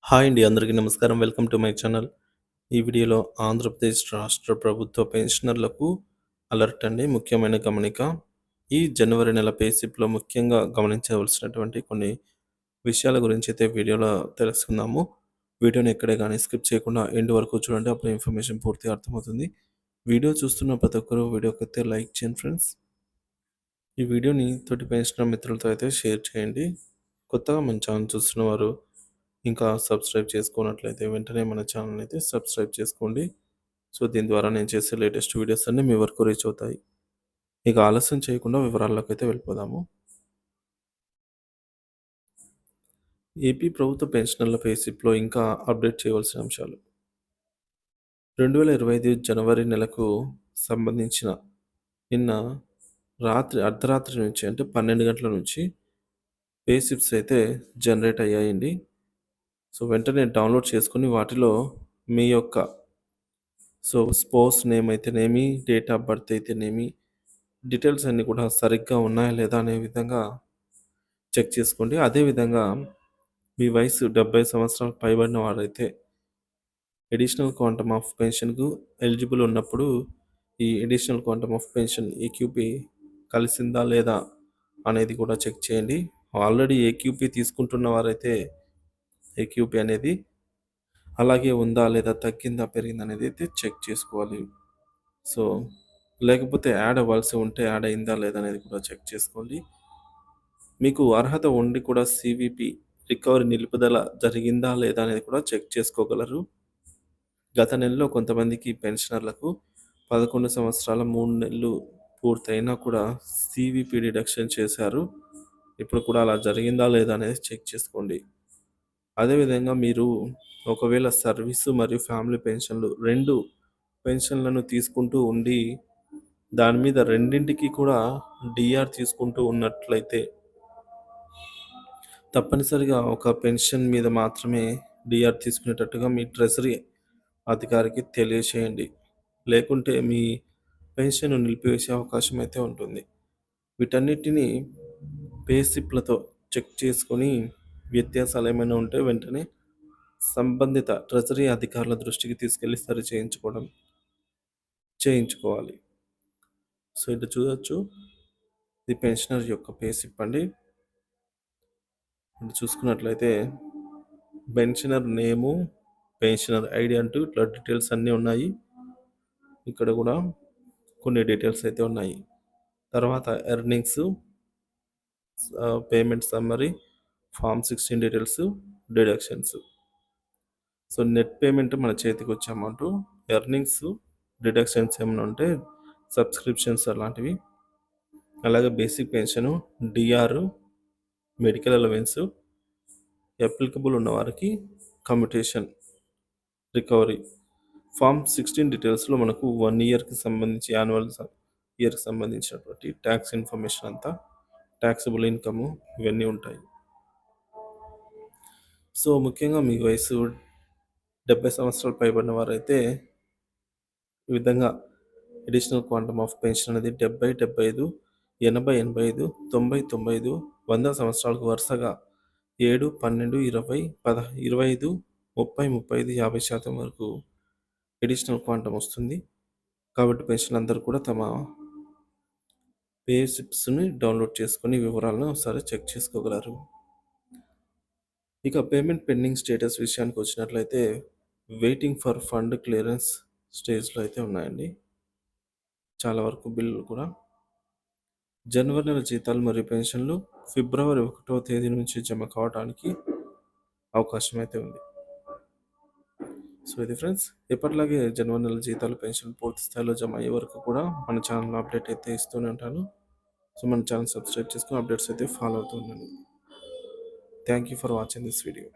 Hi అండి. అందరికీ నమస్కారం. Welcome to my channel. ఈ వీడియోలో ఆంధ్రప్రదేశ్ రాష్ట్ర ప్రభుత్వ పెన్షనర్లకు అలర్ట్ అండి. ముఖ్యమైన గమనిక. ఈ జనవరి నెల పే స్లిప్‌లో ముఖ్యంగా గమనించవలసినటువంటి కొన్ని విషయాల గురించి అయితే వీడియోలో తెలుసుకుందాము. వీడియోని ఎక్కడే గాని స్కిప్ చేయకుండా ఎండ్ వరకు చూడండి. అప్పుడు ఇన్ఫర్మేషన్ పూర్తిగా అర్థమవుతుంది. వీడియో చూస్తున్న ప్రతి ఒక్కరు వీడియోకైతే లైక్ చేయండి ఫ్రెండ్స్. ఈ వీడియోని తోటి పెన్షనర్ మిత్రులతో అయితే షేర్ చేయండి. కొత్తగా మన ఛానల్ చూస్తున్నవారు ఇంకా సబ్స్క్రైబ్ చేసుకోనట్లయితే వెంటనే మన ఛానల్ అయితే సబ్స్క్రైబ్ చేసుకోండి. సో, దీని ద్వారా నేను చేసే లేటెస్ట్ వీడియోస్ అన్నీ మీ వరకు రీచ్ అవుతాయి. ఇక ఆలస్యం చేయకుండా వివరాల్లోకైతే వెళ్ళిపోదాము. ఏపీ ప్రభుత్వ పెన్షనర్ల పే స్లిప్‌లో ఇంకా అప్డేట్ చేయవలసిన అంశాలు. 2025 జనవరి నెలకు సంబంధించిన నిన్న అర్ధరాత్రి నుంచి అంటే 12 గంటల నుంచి పే స్లిప్స్ అయితే జనరేట్ అయ్యాయండి. సో, వెంటనే డౌన్లోడ్ చేసుకొని వాటిలో మీ యొక్క స్పౌస్ నేమ్ అయితేనేమి, డేట్ ఆఫ్ బర్త్ అయితేనేమి, డీటెయిల్స్ అన్నీ కూడా సరిగ్గా ఉన్నాయా లేదా అనే విధంగా చెక్ చేసుకోండి. అదేవిధంగా మీ వయసు 70 సంవత్సరాలకు పైబడిన వారైతే అడిషనల్ క్వాంటమ్ ఆఫ్ పెన్షన్‌కు ఎలిజిబుల్ ఉన్నప్పుడు ఈ అడిషనల్ క్వాంటమ్ ఆఫ్ పెన్షన్ ఈక్యూపీ కలిసిందా లేదా అనేది కూడా చెక్ చేయండి. ఆల్రెడీ ఏక్యూపీ తీసుకుంటున్న వారైతే ఏక్యూపీ అనేది అలాగే ఉందా లేదా తగ్గిందా పెరిగిందా అనేది అయితే చెక్ చేసుకోవాలి. సో, లేకపోతే యాడ్ అవ్వాల్సి ఉంటే యాడ్ అయిందా లేదా అనేది కూడా చెక్ చేసుకోండి. మీకు అర్హత ఉండి కూడా సీవీపీ రికవరీ నిలుపుదల జరిగిందా లేదా అనేది కూడా చెక్ చేసుకోగలరు. గత నెలలో కొంతమందికి పెన్షనర్లకు 11 సంవత్సరాల 3 నెలలు పూర్తయినా కూడా సీవీపీ డిడక్షన్ చేశారు. ఇప్పుడు కూడా అలా జరిగిందా లేదా అనేది చెక్ చేసుకోండి. అదేవిధంగా మీరు ఒకవేళ సర్వీసు మరియు ఫ్యామిలీ పెన్షన్లు 2 పెన్షన్లను తీసుకుంటూ ఉండి దాని మీద రెండింటికి కూడా డీఆర్ తీసుకుంటూ ఉన్నట్లయితే తప్పనిసరిగా ఒక పెన్షన్ మీద మాత్రమే డీఆర్ తీసుకునేటట్టుగా మీ ట్రెజరీ అధికారికి తెలియచేయండి. లేకుంటే మీ పెన్షన్‌ను నిలిపివేసే అవకాశం అయితే ఉంటుంది. వీటన్నిటిని పే స్లిప్‌లతో చెక్ చేసుకొని వ్యత్యాసాలు ఏమైనా ఉంటే వెంటనే సంబంధిత ట్రెజరీ అధికారుల దృష్టికి తీసుకెళ్ళి చేయించుకోవాలి. సో, ఇటు చూడొచ్చు. ఇది పెన్షనర్ యొక్క పే స్లిప్ అండి. ఇటు చూసుకున్నట్లయితే పెన్షనర్ నేము, పెన్షనర్ ఐడీ అంటూ ఇట్లా డీటెయిల్స్ అన్నీ ఉన్నాయి. ఇక్కడ కూడా కొన్ని డీటెయిల్స్ అయితే ఉన్నాయి. తర్వాత earnings, payment summary, form 16 details, deductions. So, net payment మన చేతికొచ్చే అమౌంటు, ఎర్నింగ్స్, డిడక్షన్స్ ఏమైనా ఉంటే సబ్స్క్రిప్షన్స్ అలాంటివి, అలాగే basic pension, DR, medical allowance, applicable ఉన్నవారికి కమ్యుటేషన్ రికవరీ. ఫార్మ్ 16 డీటెయిల్స్‌లో మనకు 1 ఇయర్‌కి సంబంధించి ఇయర్‌కి సంబంధించినటువంటి ట్యాక్స్ ఇన్ఫర్మేషన్ అంతా, టాక్సబుల్ ఇన్‌కము ఇవన్నీ ఉంటాయి. సో, ముఖ్యంగా మీ వయసు 70 సంవత్సరాలు పైబడిన వారైతే ఈ విధంగా అడిషనల్ క్వాంటమ్ ఆఫ్ పెన్షన్ అనేది 70, 75, 80, 85, 90, 95, 100 సంవత్సరాలకు వరుసగా 7, 12, 20, 25, 30, 35, 50% వరకు అడిషనల్ క్వాంటమ్ వస్తుంది. కాబట్టి పెన్షనర్లందరూ కూడా తమ పే స్లిప్స్‌ని డౌన్‌లోడ్ చేసుకొని వివరాలను ఒకసారి చెక్ చేసుకోగలరు. ఇక పేమెంట్ పెండింగ్ స్టేటస్ విషయానికి వచ్చినట్లయితే వెయిటింగ్ ఫర్ ఫండ్ క్లియరెన్స్ స్టేజ్‌లో అయితే ఉన్నాయండి. చాలా వరకు బిల్లులు కూడా. జనవరి నెల జీతాలు మరియు పెన్షన్లు ఫిబ్రవరి 1వ తేదీ నుంచి జమ కావడానికి అవకాశం అయితే ఉంది. సో, ఇది ఫ్రెండ్స్. ఎప్పటిలాగే జనవరి నెల జీతాలు, పెన్షన్లు పూర్తి స్థాయిలో జమ అయ్యే వరకు కూడా మన ఛానల్‌లో అప్డేట్ అయితే ఇస్తూనే ఉంటాను. సో, మన ఛానల్ సబ్స్క్రైబ్ చేసుకొని అప్డేట్స్ అయితే ఫాలో అవుతూ ఉండండి. Thank you for watching this video.